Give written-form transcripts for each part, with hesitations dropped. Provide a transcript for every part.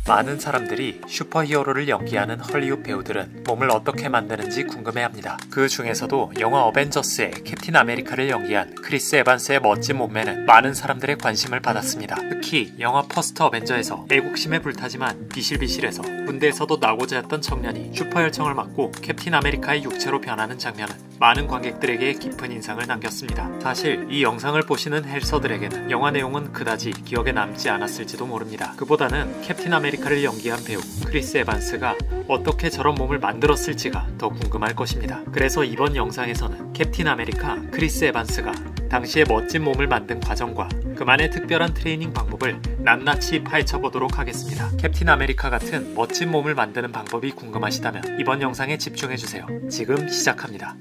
많은 사람들이 슈퍼히어로를 연기하는 헐리우드 배우들은 몸을 어떻게 만드는지 궁금해합니다. 그 중에서도 영화 어벤져스의 캡틴 아메리카를 연기한 크리스 에반스의 멋진 몸매는 많은 사람들의 관심을 받았습니다. 특히 영화 퍼스트 어벤져에서 애국심에 불타지만 비실비실해서 군대에서도 나고자 했던 청년이 슈퍼열청을 맡고 캡틴 아메리카의 육체로 변하는 장면은 많은 관객들에게 깊은 인상을 남겼습니다. 사실 이 영상을 보시는 헬서들에게는 영화 내용은 그다지 기억에 남지 않았을지도 모릅니다. 그보다는 캡틴 아메리카를 연기한 배우 크리스 에반스가 어떻게 저런 몸을 만들었을지가 더 궁금할 것입니다. 그래서 이번 영상에서는 캡틴 아메리카 크리스 에반스가 당시의 멋진 몸을 만든 과정과 그만의 특별한 트레이닝 방법을 낱낱이 파헤쳐보도록 하겠습니다. 캡틴 아메리카 같은 멋진 몸을 만드는 방법이 궁금하시다면 이번 영상에 집중해주세요. 지금 시작합니다.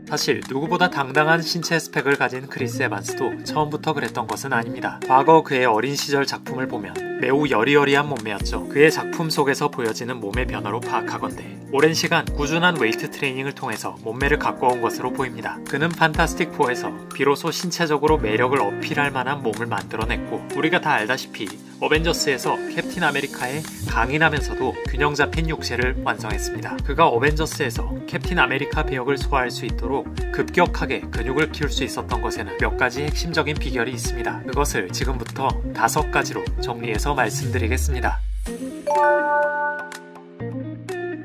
사실 누구보다 당당한 신체 스펙을 가진 크리스 에반스도 처음부터 그랬던 것은 아닙니다. 과거 그의 어린 시절 작품을 보면 매우 여리여리한 몸매였죠. 그의 작품 속에서 보여지는 몸의 변화로 파악하건대 오랜 시간 꾸준한 웨이트 트레이닝을 통해서 몸매를 가꿔온 것으로 보입니다. 그는 판타스틱4에서 비로소 신체적으로 매력을 어필할 만한 몸을 만들어냈고 우리가 다 알다시피 어벤져스에서 캡틴 아메리카의 강인하면서도 균형 잡힌 육체를 완성했습니다. 그가 어벤져스에서 캡틴 아메리카 배역을 소화할 수 있도록 급격하게 근육을 키울 수 있었던 것에는 몇 가지 핵심적인 비결이 있습니다. 그것을 지금부터 5가지로 정리해서 말씀드리겠습니다.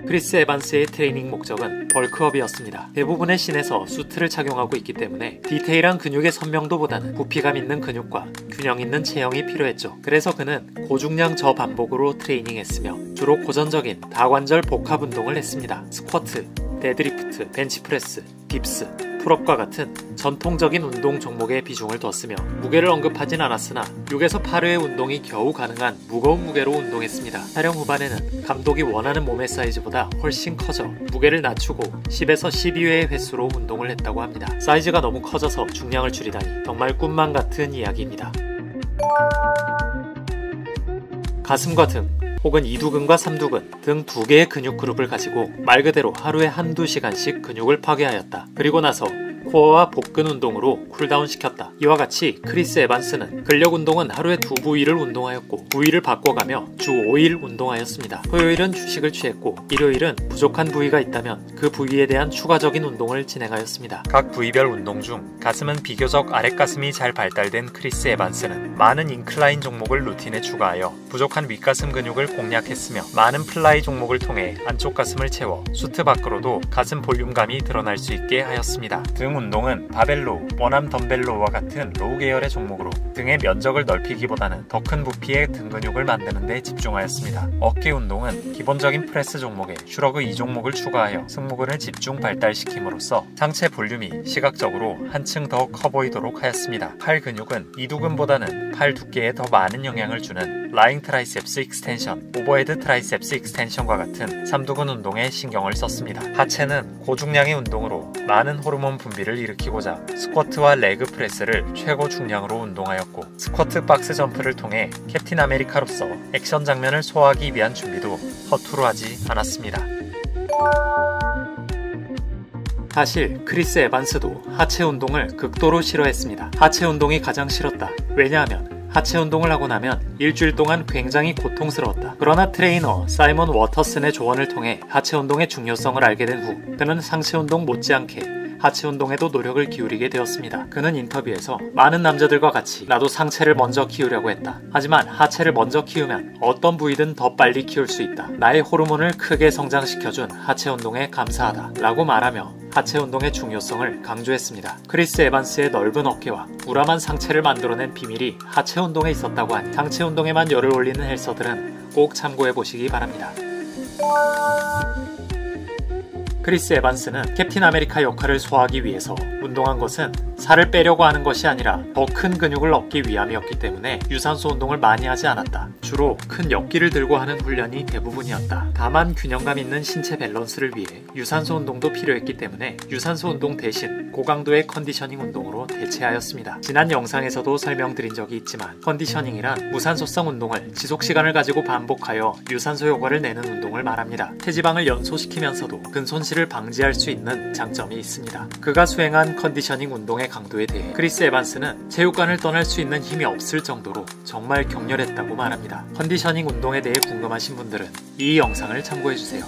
크리스 에반스의 트레이닝 목적은 벌크업이었습니다. 대부분의 씬에서 수트를 착용하고 있기 때문에 디테일한 근육의 선명도보다는 부피감 있는 근육과 균형 있는 체형이 필요했죠. 그래서 그는 고중량 저반복으로 트레이닝했으며 주로 고전적인 다관절 복합 운동을 했습니다. 스쿼트, 데드리프트, 벤치프레스, 딥스, 풀업과 같은 전통적인 운동 종목에 비중을 뒀으며 무게를 언급하진 않았으나 6에서 8회의 운동이 겨우 가능한 무거운 무게로 운동했습니다. 촬영 후반에는 감독이 원하는 몸의 사이즈보다 훨씬 커져 무게를 낮추고 10에서 12회의 횟수로 운동을 했다고 합니다. 사이즈가 너무 커져서 중량을 줄이다니 정말 꿈만 같은 이야기입니다. 가슴과 등 혹은 이두근과 삼두근 등 2개의 근육 그룹을 가지고 말 그대로 하루에 한두 시간씩 근육을 파괴하였다. 그리고 나서 코어와 복근 운동으로 쿨다운 시켰다. 이와 같이 크리스 에반스는 근력 운동은 하루에 2부위를 운동하였고 부위를 바꿔가며 주 5일 운동하였습니다. 토요일은 휴식을 취했고 일요일은 부족한 부위가 있다면 그 부위에 대한 추가적인 운동을 진행하였습니다. 각 부위별 운동 중 가슴은 비교적 아랫가슴이 잘 발달된 크리스 에반스는 많은 인클라인 종목을 루틴에 추가하여 부족한 윗가슴 근육을 공략했으며 많은 플라이 종목을 통해 안쪽 가슴을 채워 수트 밖으로도 가슴 볼륨감이 드러날 수 있게 하였습니다. 등 운동은 바벨로, 원암 덤벨로와 같은 로우 계열의 종목으로 등의 면적을 넓히기보다는 더 큰 부피의 등 근육을 만드는 데 집중하였습니다. 어깨 운동은 기본적인 프레스 종목에 슈러그 2종목을 추가하여 승모근을 집중 발달시킴으로써 상체 볼륨이 시각적으로 한층 더 커 보이도록 하였습니다. 팔 근육은 이두근보다는 팔 두께에 더 많은 영향을 주는 라잉 트라이셉스 익스텐션, 오버헤드 트라이셉스 익스텐션과 같은 삼두근 운동에 신경을 썼습니다. 하체는 고중량의 운동으로 많은 호르몬 분비를 일으키고자 스쿼트와 레그 프레스를 최고 중량으로 운동하였고 스쿼트 박스 점프를 통해 캡틴 아메리카로서 액션 장면을 소화하기 위한 준비도 허투루 하지 않았습니다. 사실 크리스 에반스도 하체 운동을 극도로 싫어했습니다. 하체 운동이 가장 싫었다. 왜냐하면 하체 운동을 하고 나면 일주일 동안 굉장히 고통스러웠다. 그러나 트레이너 사이먼 워터슨의 조언을 통해 하체 운동의 중요성을 알게 된 후 그는 상체 운동 못지않게 하체 운동에도 노력을 기울이게 되었습니다. 그는 인터뷰에서 많은 남자들과 같이 나도 상체를 먼저 키우려고 했다. 하지만 하체를 먼저 키우면 어떤 부위든 더 빨리 키울 수 있다. 나의 호르몬을 크게 성장시켜준 하체 운동에 감사하다 라고 말하며 하체 운동의 중요성을 강조했습니다. 크리스 에반스의 넓은 어깨와 우람한 상체를 만들어낸 비밀이 하체 운동에 있었다고 하니 상체 운동에만 열을 올리는 헬서들은 꼭 참고해보시기 바랍니다. 크리스 에반스는 캡틴 아메리카 역할을 소화하기 위해서 운동한 것은 살을 빼려고 하는 것이 아니라 더 큰 근육을 얻기 위함이었기 때문에 유산소 운동을 많이 하지 않았다. 주로 큰 역기를 들고 하는 훈련이 대부분이었다. 다만 균형감 있는 신체 밸런스를 위해 유산소 운동도 필요했기 때문에 유산소 운동 대신 고강도의 컨디셔닝 운동으로 대체하였습니다. 지난 영상에서도 설명드린 적이 있지만 컨디셔닝이란 무산소성 운동을 지속시간을 가지고 반복하여 유산소 효과를 내는 운동을 말합니다. 체지방을 연소시키면서도 근손실을 방지할 수 있는 장점이 있습니다. 그가 수행한 컨디셔닝 운동의 운동의 강도에 대해 크리스 에반스는 체육관을 떠날 수 있는 힘이 없을 정도로 정말 격렬했다고 말합니다. 컨디셔닝 운동에 대해 궁금하신 분들은 이 영상을 참고해주세요.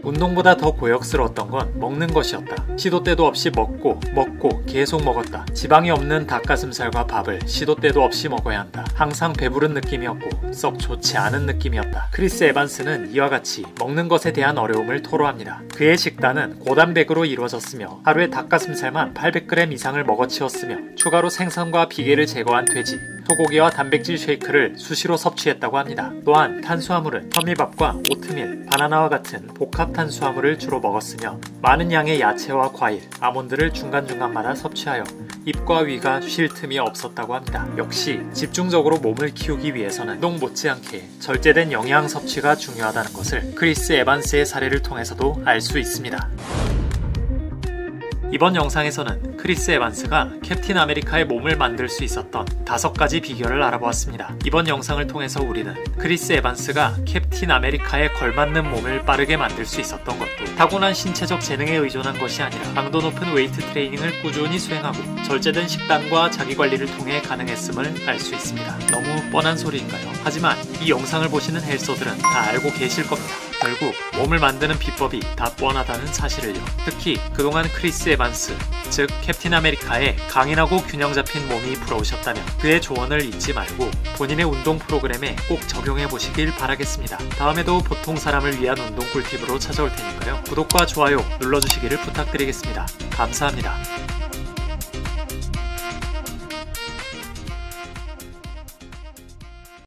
운동보다 더 고역스러웠던 건 먹는 것이었다. 시도 때도 없이 먹고 계속 먹었다. 지방이 없는 닭가슴살과 밥을 시도 때도 없이 먹어야 한다. 항상 배부른 느낌이었고 썩 좋지 않은 느낌이었다. 크리스 에반스는 이와 같이 먹는 것에 대한 어려움을 토로합니다. 그의 식단은 고단백으로 이루어졌으며 하루에 닭가슴살만 800g 이상을 먹어치웠으며 추가로 생선과 비계를 제거한 돼지, 소고기와 단백질 쉐이크를 수시로 섭취했다고 합니다. 또한 탄수화물은 현미밥과 오트밀, 바나나와 같은 복합 탄수화물을 주로 먹었으며 많은 양의 야채와 과일, 아몬드를 중간중간마다 섭취하여 입과 위가 쉴 틈이 없었다고 합니다. 역시 집중적으로 몸을 키우기 위해서는 운동 못지않게 절제된 영양 섭취가 중요하다는 것을 크리스 에반스의 사례를 통해서도 알 수 있습니다. 이번 영상에서는 크리스 에반스가 캡틴 아메리카의 몸을 만들 수 있었던 5가지 비결을 알아보았습니다. 이번 영상을 통해서 우리는 크리스 에반스가 캡틴 아메리카에 걸맞는 몸을 빠르게 만들 수 있었던 것도 타고난 신체적 재능에 의존한 것이 아니라 강도 높은 웨이트 트레이닝을 꾸준히 수행하고 절제된 식단과 자기관리를 통해 가능했음을 알 수 있습니다. 너무 뻔한 소리인가요? 하지만 이 영상을 보시는 헬서들은 다 알고 계실 겁니다. 결국 몸을 만드는 비법이 다 뻔하다는 사실을요. 특히 그동안 크리스 에반스, 즉 캡틴 아메리카의 강인하고 균형 잡힌 몸이 부러우셨다면 그의 조언을 잊지 말고 본인의 운동 프로그램에 꼭 적용해 보시길 바라겠습니다. 다음에도 보통 사람을 위한 운동 꿀팁으로 찾아올 테니까요. 구독과 좋아요 눌러주시기를 부탁드리겠습니다. 감사합니다.